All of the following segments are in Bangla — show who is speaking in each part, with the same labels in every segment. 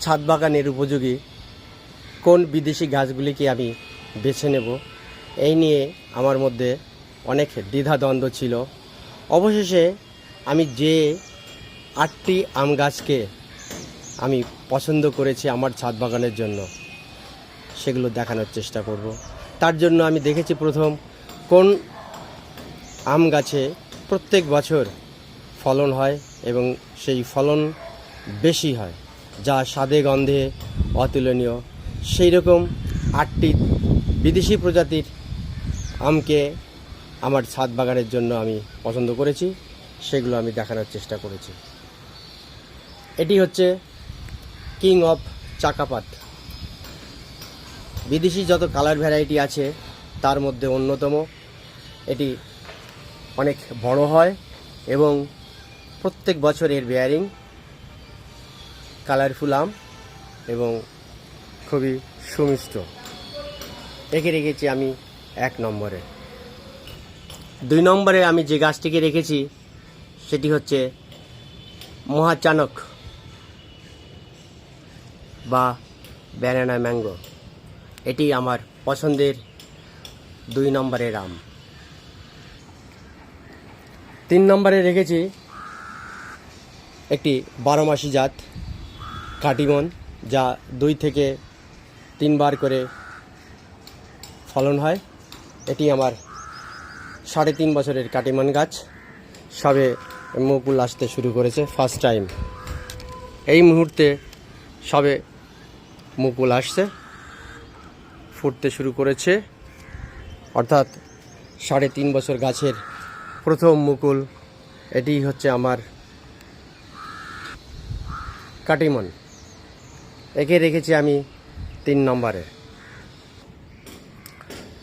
Speaker 1: ছাদ বাগানের উপযোগী কোন বিদেশি গাছগুলিকে আমি বেছে নেব, এই নিয়ে আমার মধ্যে অনেক দ্বিধাদ্বন্দ্ব ছিল। অবশেষে আমি যে 8টি আম গাছকে আমি পছন্দ করেছি আমার ছাদ বাগানের জন্য, সেগুলো দেখানোর চেষ্টা করব। তার জন্য আমি দেখেছি প্রথম কোন আম গাছে প্রত্যেক বছর ফলন হয় এবং সেই ফলন বেশি হয়, যা স্বাদে গন্ধে অতুলনীয়। সেই রকম 8টি বিদেশি প্রজাতির আমকে আমার ছাদ বাগানের জন্য আমি পছন্দ করেছি, সেগুলো আমি দেখানোর চেষ্টা করেছি। এটি হচ্ছে কিং অফ চাকাপাত। বিদেশি যত কালার ভ্যারাইটি আছে তার মধ্যে অন্যতম। এটি অনেক বড় হয় এবং প্রত্যেক বছর এর বেয়ারিং, কালারফুল আম এবং খুবই সুমিষ্ট। একে রেখেছি আমি 1 নম্বরে। 2 নম্বরে আমি যে গাছটিকে রেখেছি সেটি হচ্ছে মহাচানক বা ব্যানানা ম্যাঙ্গো। এটি আমার পছন্দের 2 নম্বরের আম। 3 নম্বরে রেখেছি একটি 12 মাসি জাত কাটিমন, যা 2 থেকে 3 বার করে ফলন হয়। এটি আমার 3.5 বছরের কাটিমন গাছ, সবে মুকুল আসতে শুরু করেছে ফার্স্ট টাইম। এই মুহূর্তে সবে মুকুল আসছে, ফুটতে শুরু করেছে, অর্থাৎ 3.5 বছর গাছের প্রথম মুকুল। এটি হচ্ছে আমার কাটিমন। একে রেখেছি আমি 3 নম্বরে।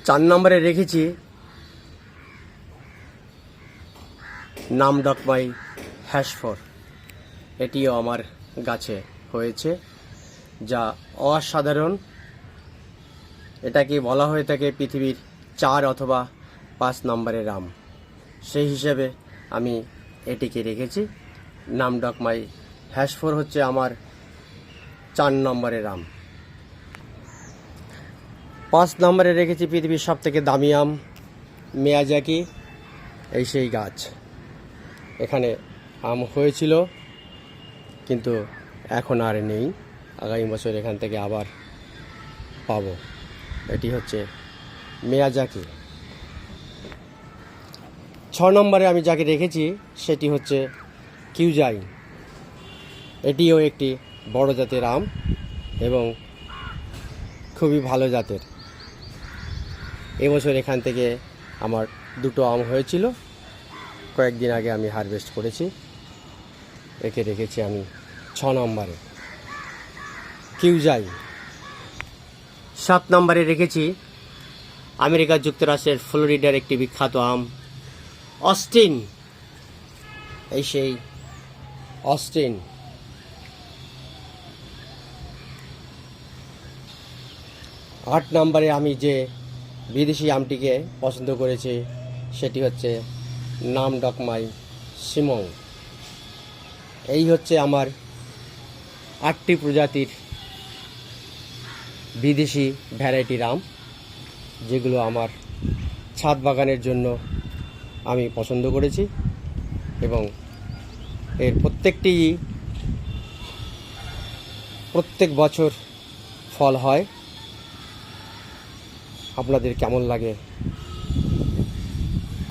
Speaker 1: 4 নম্বরে রেখেছি নামডকমাই হ্যাশফোর। এটিও আমার গাছে হয়েছে, যা অসাধারণ। এটাকে বলা হয়ে থাকে পৃথিবীর 4 অথবা 5 নম্বরের আম। সেই হিসেবে আমি এটিকে রেখেছি। নামডকমাই হ্যাশফোর হচ্ছে আমার 4 নম্বরের আম। 5 নম্বরে রেখেছি পৃথিবীর সবথেকে দামি আম মিয়াজাকি। এই সেই গাছ, এখানে আম হয়েছিল কিন্তু এখন আর নেই, আগামী বছর এখান থেকে আবার পাবো। এটি হচ্ছে মিয়াজাকি। 6 নম্বরে আমি যাকে রেখেছি সেটি হচ্ছে কিউজাই। এটিও একটি বড় জাতের আম এবং খুবই ভালো জাতের। এবছর এখান থেকে আমার 2টো আম হয়েছিল, কয়েকদিন আগে আমি হারভেস্ট করেছি। একে রেখেছি আমি 6 নম্বরে কিউজাই। 7 নম্বরে রেখেছি আমেরিকা যুক্তরাষ্ট্রের ফ্লোরিডার একটি বিখ্যাত আম অস্টিন। এই সেই অস্টিন। 8 নম্বরে আমি যে বিদেশি আমটিকে পছন্দ করেছি সেটি হচ্ছে নামডকমাই সিমং। এই হচ্ছে আমার 8টি প্রজাতির বিদেশি ভ্যারাইটির আম, যেগুলো আমার ছাদ বাগানের জন্য আমি পছন্দ করেছি এবং এর প্রত্যেক বছর ফল হয়। আপনাদের কেমন লাগে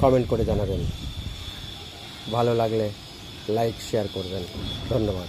Speaker 1: কমেন্ট করে জানাবেন। ভালো লাগলে লাইক শেয়ার করবেন। ধন্যবাদ।